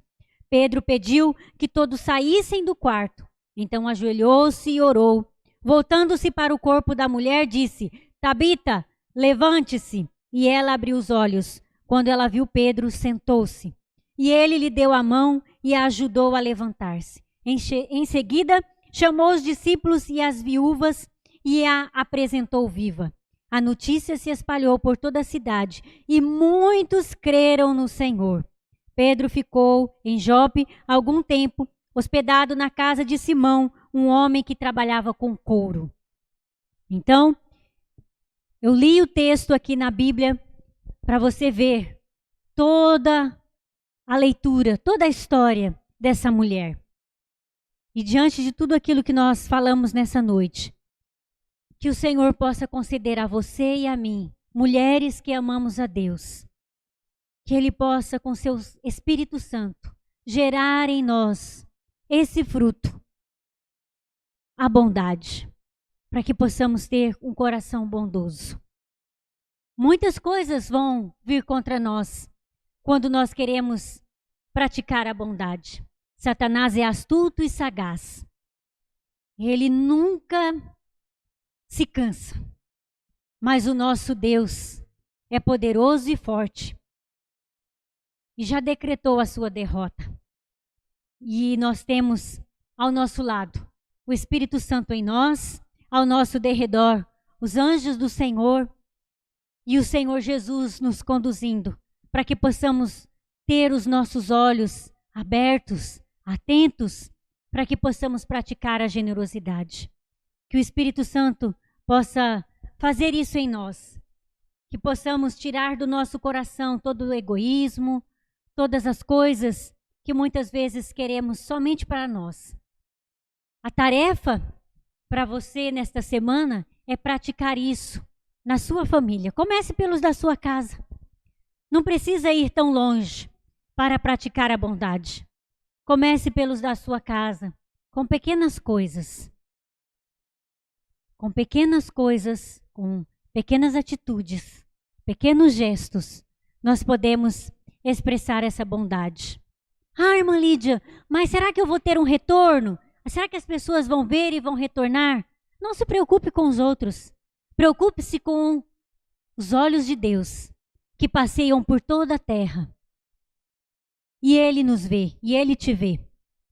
Pedro pediu que todos saíssem do quarto. Então ajoelhou-se e orou. Voltando-se para o corpo da mulher, disse: Tabita, levante-se. E ela abriu os olhos. Quando ela viu Pedro, sentou-se. E ele lhe deu a mão e a ajudou a levantar-se. Em seguida, chamou os discípulos e as viúvas e a apresentou viva. A notícia se espalhou por toda a cidade e muitos creram no Senhor. Pedro ficou em Jope algum tempo, hospedado na casa de Simão, um homem que trabalhava com couro. Então, eu li o texto aqui na Bíblia para você ver toda a leitura, toda a história dessa mulher. E diante de tudo aquilo que nós falamos nessa noite, que o Senhor possa conceder a você e a mim, mulheres que amamos a Deus, que Ele possa, com seu Espírito Santo, gerar em nós esse fruto, a bondade, para que possamos ter um coração bondoso. Muitas coisas vão vir contra nós quando nós queremos praticar a bondade. Satanás é astuto e sagaz. Ele nunca se cansa. Mas o nosso Deus é poderoso e forte. E já decretou a sua derrota. E nós temos ao nosso lado o Espírito Santo em nós, ao nosso derredor os anjos do Senhor e o Senhor Jesus nos conduzindo para que possamos ter os nossos olhos abertos, atentos, para que possamos praticar a generosidade. Que o Espírito Santo possa fazer isso em nós. Que possamos tirar do nosso coração todo o egoísmo, todas as coisas que muitas vezes queremos somente para nós. A tarefa para você nesta semana é praticar isso na sua família. Comece pelos da sua casa. Não precisa ir tão longe para praticar a bondade. Comece pelos da sua casa, com pequenas coisas. Com pequenas coisas, com pequenas atitudes, pequenos gestos, nós podemos expressar essa bondade. Ah, irmã Lídia, mas será que eu vou ter um retorno? Será que as pessoas vão ver e vão retornar? Não se preocupe com os outros. Preocupe-se com os olhos de Deus, que passeiam por toda a terra. E Ele nos vê, e Ele te vê.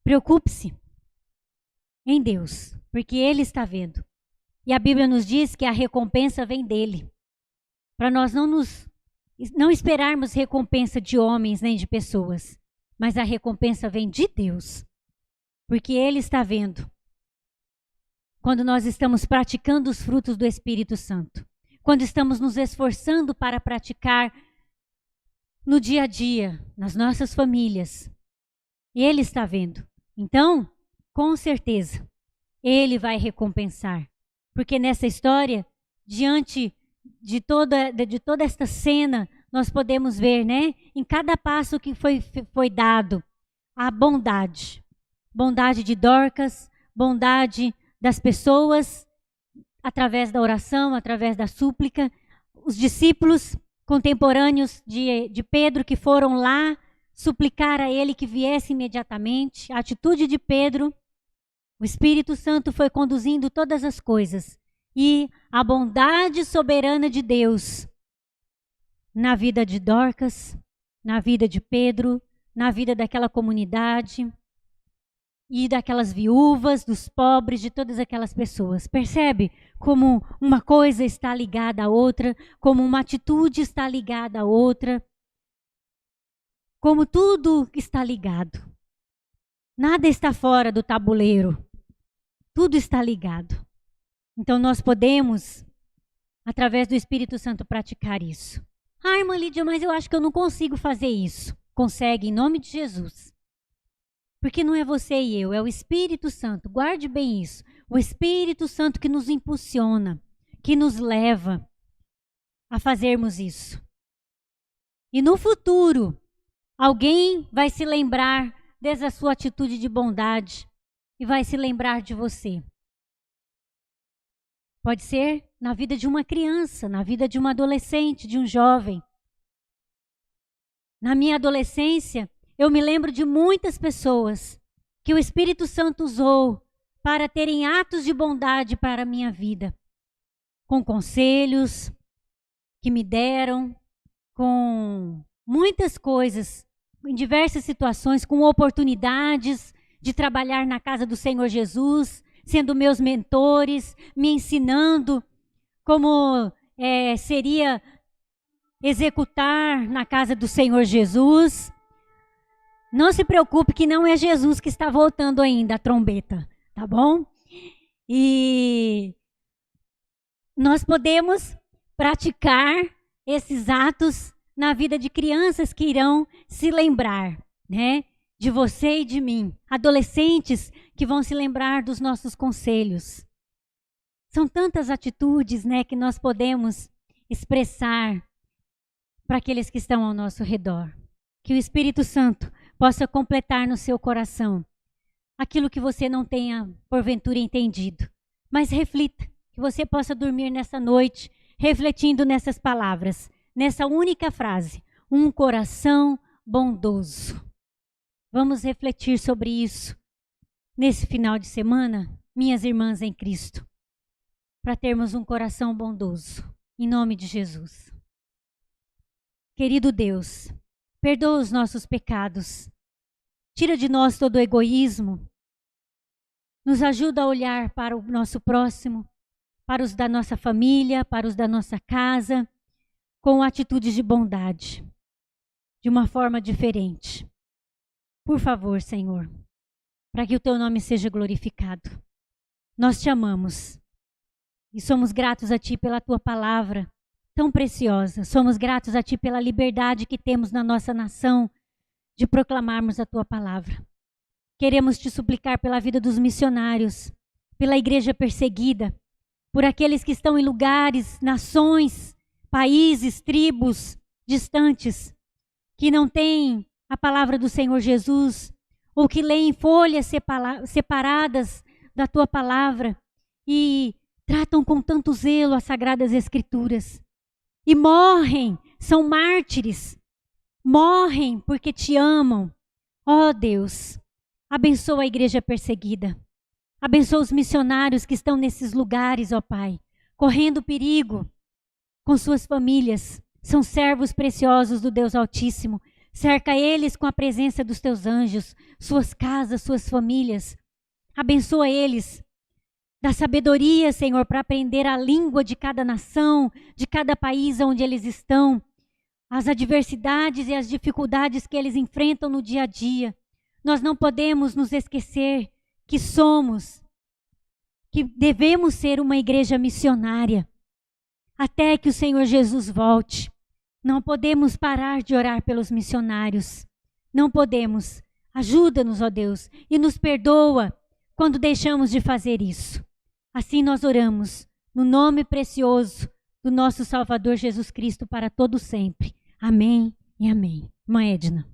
Preocupe-se em Deus, porque Ele está vendo. E a Bíblia nos diz que a recompensa vem dEle. Para nós não esperarmos recompensa de homens nem de pessoas, mas a recompensa vem de Deus. Porque Ele está vendo. Quando nós estamos praticando os frutos do Espírito Santo. Quando estamos nos esforçando para praticar no dia a dia, nas nossas famílias. Ele está vendo. Então, com certeza, Ele vai recompensar. Porque nessa história, diante de toda esta cena, nós podemos ver, né? Em cada passo que foi dado, a bondade. Bondade de Dorcas, bondade das pessoas, através da oração, através da súplica. Os discípulos contemporâneos de Pedro que foram lá suplicar a ele que viesse imediatamente. A atitude de Pedro, o Espírito Santo foi conduzindo todas as coisas. E a bondade soberana de Deus na vida de Dorcas, na vida de Pedro, na vida daquela comunidade e daquelas viúvas, dos pobres, de todas aquelas pessoas. Percebe como uma coisa está ligada à outra, como uma atitude está ligada à outra, como tudo está ligado. Nada está fora do tabuleiro, tudo está ligado. Então nós podemos, através do Espírito Santo, praticar isso. Ah, irmã Lídia, mas eu acho que eu não consigo fazer isso. Consegue, em nome de Jesus. Porque não é você e eu, é o Espírito Santo. Guarde bem isso. O Espírito Santo que nos impulsiona, que nos leva a fazermos isso. E no futuro, alguém vai se lembrar dessa sua atitude de bondade e vai se lembrar de você. Pode ser na vida de uma criança, na vida de um adolescente, de um jovem. Na minha adolescência, eu me lembro de muitas pessoas que o Espírito Santo usou para terem atos de bondade para a minha vida, com conselhos que me deram, com muitas coisas, em diversas situações, com oportunidades de trabalhar na casa do Senhor Jesus, sendo meus mentores, me ensinando como seria executar na casa do Senhor Jesus. Não se preocupe que não é Jesus que está voltando ainda a trombeta, tá bom? E nós podemos praticar esses atos na vida de crianças que irão se lembrar, né? De você e de mim. Adolescentes que vão se lembrar dos nossos conselhos. São tantas atitudes, né, que nós podemos expressar para aqueles que estão ao nosso redor. Que o Espírito Santo possa completar no seu coração aquilo que você não tenha, porventura, entendido. Mas reflita, que você possa dormir nessa noite refletindo nessas palavras, nessa única frase: um coração bondoso. Vamos refletir sobre isso nesse final de semana, minhas irmãs em Cristo, para termos um coração bondoso, em nome de Jesus. Querido Deus, perdoa os nossos pecados, tira de nós todo o egoísmo, nos ajuda a olhar para o nosso próximo, para os da nossa família, para os da nossa casa, com atitudes de bondade, de uma forma diferente. Por favor, Senhor, para que o Teu nome seja glorificado. Nós te amamos e somos gratos a Ti pela Tua palavra tão preciosa. Somos gratos a Ti pela liberdade que temos na nossa nação de proclamarmos a Tua palavra. Queremos Te suplicar pela vida dos missionários, pela igreja perseguida, por aqueles que estão em lugares, nações, países, tribos distantes, que não têm a palavra do Senhor Jesus, ou que leem folhas separadas da Tua palavra e tratam com tanto zelo as Sagradas Escrituras. E morrem, são mártires, morrem porque Te amam. Ó Deus, abençoa a igreja perseguida. Abençoa os missionários que estão nesses lugares, ó Pai, correndo perigo com suas famílias. São servos preciosos do Deus Altíssimo. Cerca eles com a presença dos Teus anjos, suas casas, suas famílias. Abençoa eles. Dá sabedoria, Senhor, para aprender a língua de cada nação, de cada país onde eles estão, as adversidades e as dificuldades que eles enfrentam no dia a dia. Nós não podemos nos esquecer que devemos ser uma igreja missionária, até que o Senhor Jesus volte. Não podemos parar de orar pelos missionários. Não podemos. Ajuda-nos, ó Deus, e nos perdoa quando deixamos de fazer isso. Assim nós oramos, no nome precioso do nosso Salvador Jesus Cristo para todo sempre. Amém e amém. Irmã Edna.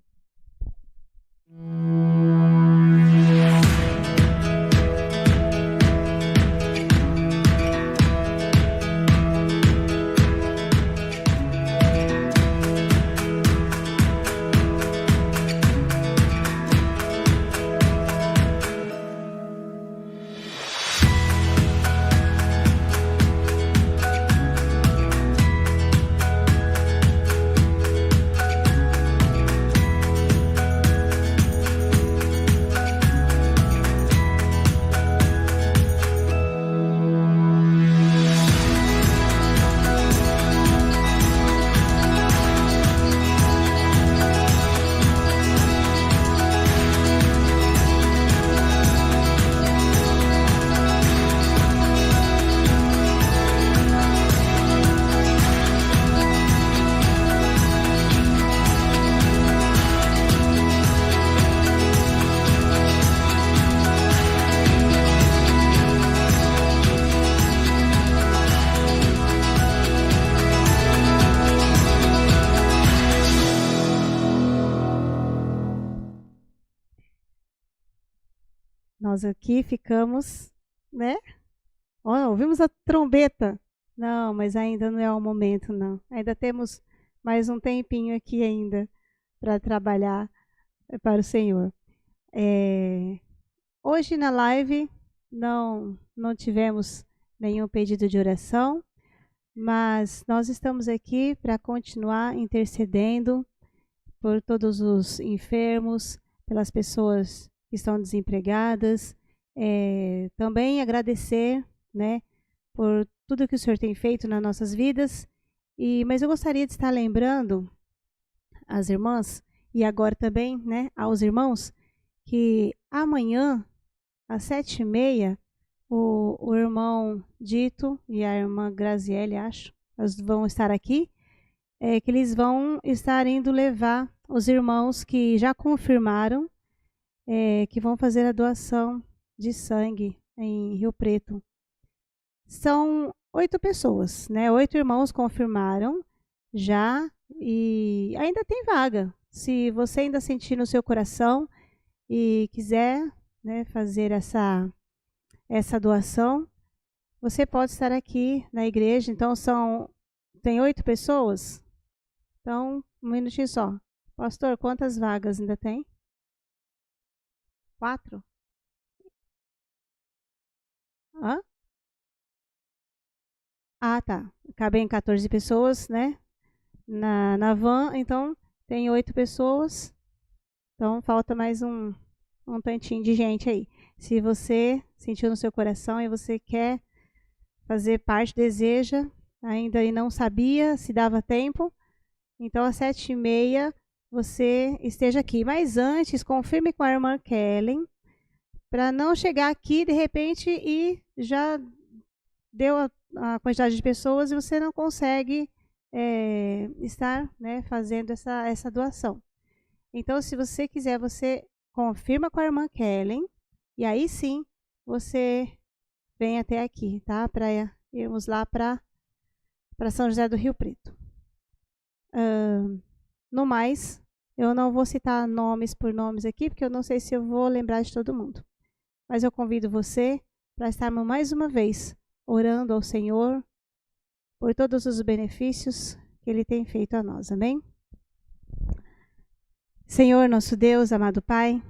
Nós aqui ficamos, né? Ó, ouvimos a trombeta. Não, mas ainda não é o momento, não. Ainda temos mais um tempinho aqui ainda para trabalhar para o Senhor. Hoje na live não tivemos nenhum pedido de oração, mas nós estamos aqui para continuar intercedendo por todos os enfermos, pelas pessoas que estão desempregadas, também agradecer, né, por tudo que o Senhor tem feito nas nossas vidas. Mas eu gostaria de estar lembrando às irmãs e agora também, né, aos irmãos, que amanhã às 7h30 o irmão Dito e a irmã Graziele, acho, eles vão estar aqui, que eles vão estar indo levar os irmãos que já confirmaram que vão fazer a doação de sangue em Rio Preto. São 8 pessoas, né? 8 irmãos confirmaram já e ainda tem vaga. Se você ainda sentir no seu coração e quiser, né, fazer essa doação, você pode estar aqui na igreja. Então tem 8 pessoas? Então, um minutinho só. Pastor, quantas vagas ainda tem? 4? Hã? Ah, tá. Cabem 14 pessoas, né? Na van, então tem 8 pessoas. Então falta mais um tantinho de gente aí. Se você sentiu no seu coração e você quer fazer parte, deseja, ainda e não sabia se dava tempo, então às 7h30 você esteja aqui. Mas antes, confirme com a irmã Kellen, para não chegar aqui de repente e já deu a quantidade de pessoas e você não consegue estar, né, fazendo essa doação. Então, se você quiser, você confirma com a irmã Kellen e aí sim você vem até aqui, tá? Para irmos lá para São José do Rio Preto. No mais, eu não vou citar nomes por nomes aqui, porque eu não sei se eu vou lembrar de todo mundo. Mas eu convido você para estarmos mais uma vez orando ao Senhor por todos os benefícios que Ele tem feito a nós. Amém? Senhor, nosso Deus, amado Pai,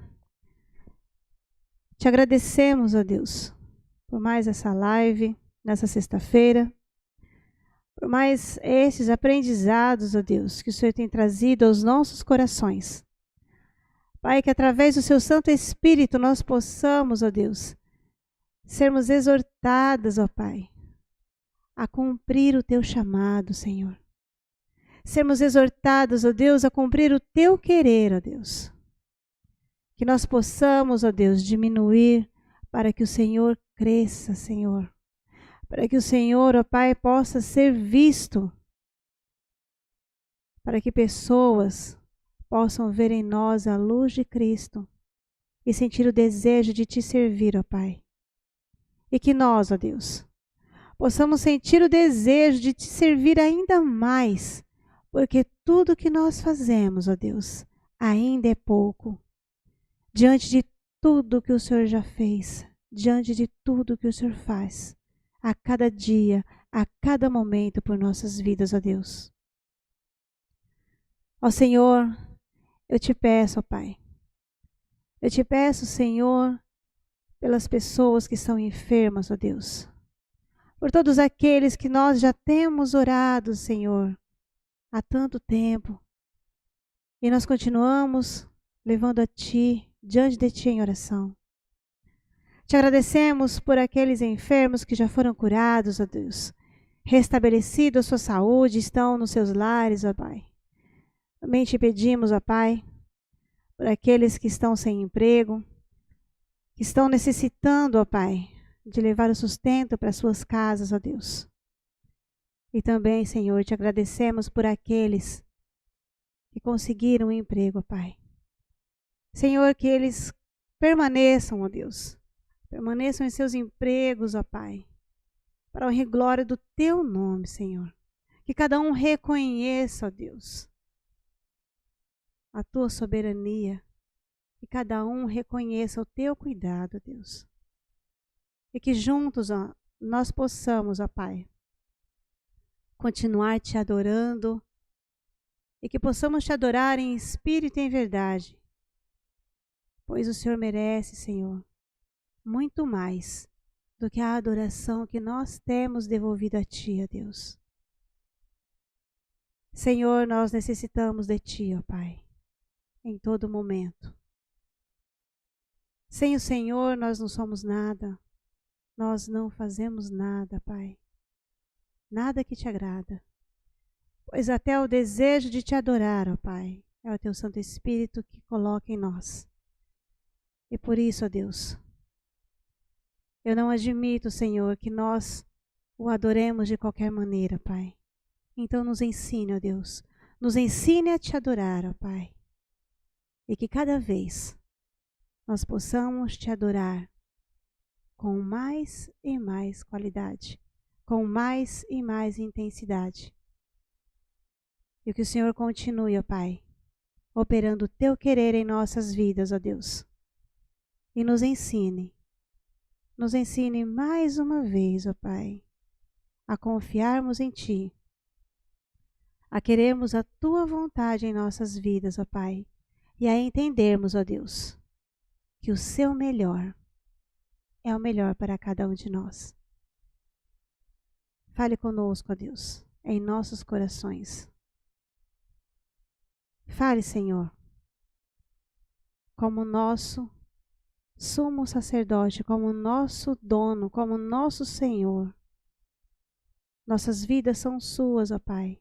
te agradecemos, ó Deus, por mais essa live, nessa sexta-feira, por mais esses aprendizados, ó Deus, que o Senhor tem trazido aos nossos corações. Pai, que através do seu Santo Espírito nós possamos, ó Deus, sermos exortadas, ó Pai, a cumprir o teu chamado, Senhor. Sermos exortados, ó Deus, a cumprir o teu querer, ó Deus. Que nós possamos, ó Deus, diminuir para que o Senhor cresça, Senhor. Para que o Senhor, ó Pai, possa ser visto. Para que pessoas possam ver em nós a luz de Cristo e sentir o desejo de te servir, ó Pai. E que nós, ó Deus, possamos sentir o desejo de te servir ainda mais, porque tudo que nós fazemos, ó Deus, ainda é pouco. Diante de tudo que o Senhor já fez, diante de tudo que o Senhor faz, a cada dia, a cada momento por nossas vidas, ó Deus. Ó Senhor, eu te peço, ó Pai, eu te peço, Senhor, pelas pessoas que estão enfermas, ó Deus, por todos aqueles que nós já temos orado, Senhor, há tanto tempo, e nós continuamos levando a Ti, diante de Ti em oração. Te agradecemos por aqueles enfermos que já foram curados, ó Deus, restabelecido a sua saúde, estão nos seus lares, ó Pai. Também te pedimos, ó Pai, por aqueles que estão sem emprego, que estão necessitando, ó Pai, de levar o sustento para suas casas, ó Deus. E também, Senhor, te agradecemos por aqueles que conseguiram um emprego, ó Pai. Senhor, que eles permaneçam, ó Deus, permaneçam em seus empregos, ó Pai, para a honra e glória do Teu nome, Senhor. Que cada um reconheça, ó Deus, a Tua soberania. Que cada um reconheça o Teu cuidado, ó Deus. E que juntos, ó, nós possamos, ó Pai, continuar te adorando e que possamos te adorar em espírito e em verdade, pois o Senhor merece, Senhor, muito mais do que a adoração que nós temos devolvido a Ti, ó Deus. Senhor, nós necessitamos de Ti, ó Pai, em todo momento. Sem o Senhor nós não somos nada, nós não fazemos nada, Pai. Nada que te agrada. Pois até o desejo de te adorar, ó Pai, é o Teu Santo Espírito que coloca em nós. E por isso, ó Deus, eu não admito, Senhor, que nós o adoremos de qualquer maneira, Pai. Então nos ensine, ó Deus, nos ensine a te adorar, ó Pai. E que cada vez nós possamos te adorar com mais e mais qualidade, com mais e mais intensidade. E que o Senhor continue, ó Pai, operando o Teu querer em nossas vidas, ó Deus. E nos ensine mais uma vez, ó Pai, a confiarmos em Ti, a querermos a Tua vontade em nossas vidas, ó Pai, e a entendermos, ó Deus, que o Seu melhor é o melhor para cada um de nós. Fale conosco, ó Deus, em nossos corações. Fale, Senhor, como nosso sumo sacerdote, como nosso dono, como nosso Senhor. Nossas vidas são suas, ó Pai.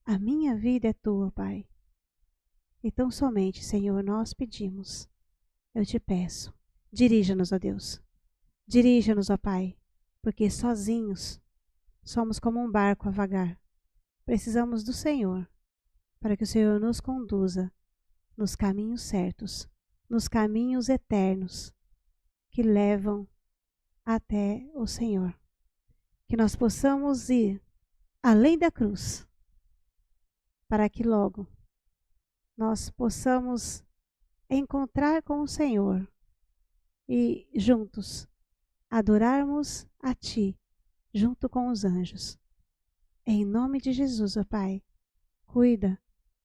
A minha vida é tua, Pai. Então somente, Senhor, nós pedimos. Eu te peço, dirija-nos, ó Deus. Dirija-nos, ó Pai, porque sozinhos somos como um barco a vagar. Precisamos do Senhor, para que o Senhor nos conduza nos caminhos certos, nos caminhos eternos que levam até o Senhor. Que nós possamos ir além da cruz, para que logo nós possamos encontrar com o Senhor e juntos adorarmos a Ti, junto com os anjos. Em nome de Jesus, ó Pai, cuida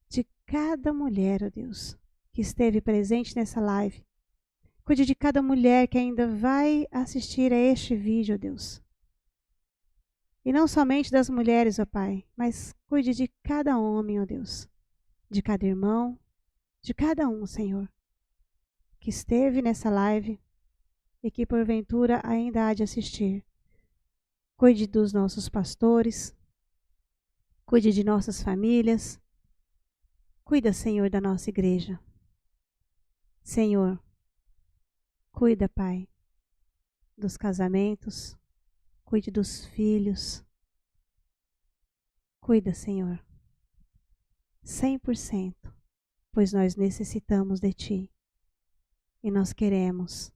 de cada mulher, ó Deus, que esteve presente nessa live. Cuide de cada mulher que ainda vai assistir a este vídeo, ó Deus. E não somente das mulheres, ó Pai, mas cuide de cada homem, ó Deus, de cada irmão, de cada um, Senhor, que esteve nessa live e que porventura ainda há de assistir. Cuide dos nossos pastores, cuide de nossas famílias, cuida, Senhor, da nossa igreja. Senhor, cuida, Pai, dos casamentos, cuide dos filhos. Cuida, Senhor, 100%, pois nós necessitamos de Ti. E nós queremos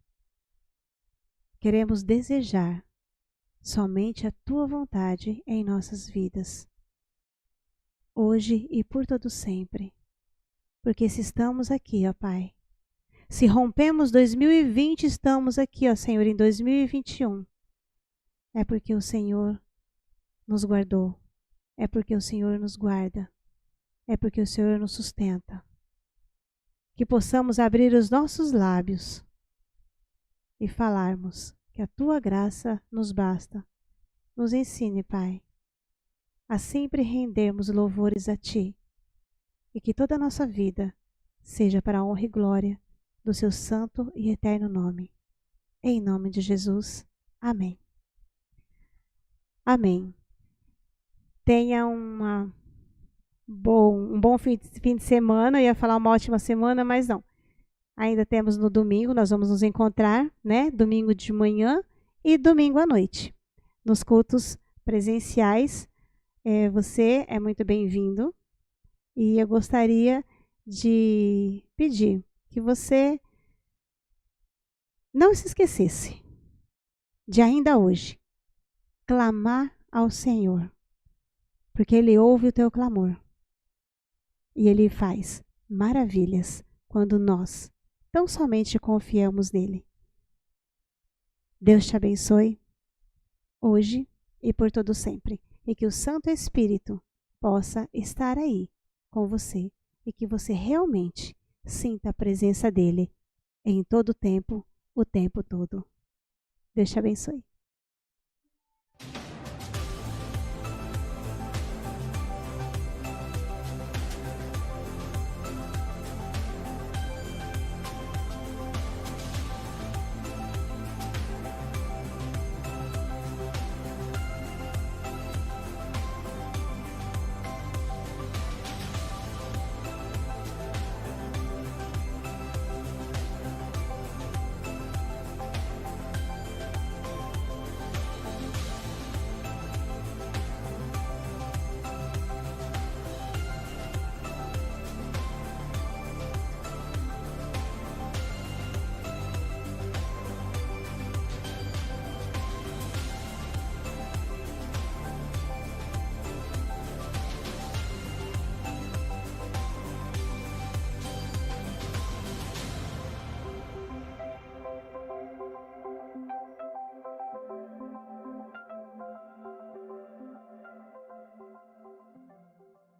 desejar somente a Tua vontade em nossas vidas, hoje e por todo sempre. Porque se estamos aqui, ó Pai, se rompemos 2020, estamos aqui, ó Senhor, em 2021, é porque o Senhor nos guardou, é porque o Senhor nos guarda, é porque o Senhor nos sustenta. Que possamos abrir os nossos lábios e falarmos que a Tua graça nos basta. Nos ensine, Pai, a sempre rendermos louvores a Ti e que toda a nossa vida seja para a honra e glória do Seu santo e eterno nome. Em nome de Jesus. Amém. Amém. Tenha um bom fim de semana. Eu ia falar uma ótima semana, mas não. Ainda temos no domingo, nós vamos nos encontrar, né? Domingo de manhã e domingo à noite. Nos cultos presenciais, você é muito bem-vindo. E eu gostaria de pedir que você não se esquecesse de ainda hoje clamar ao Senhor, porque Ele ouve o teu clamor e Ele faz maravilhas quando nós tão somente confiamos nele. Deus te abençoe hoje e por todo sempre. e que o Santo Espírito possa estar aí com você e que você realmente sinta a presença dele em todo o tempo todo. Deus te abençoe.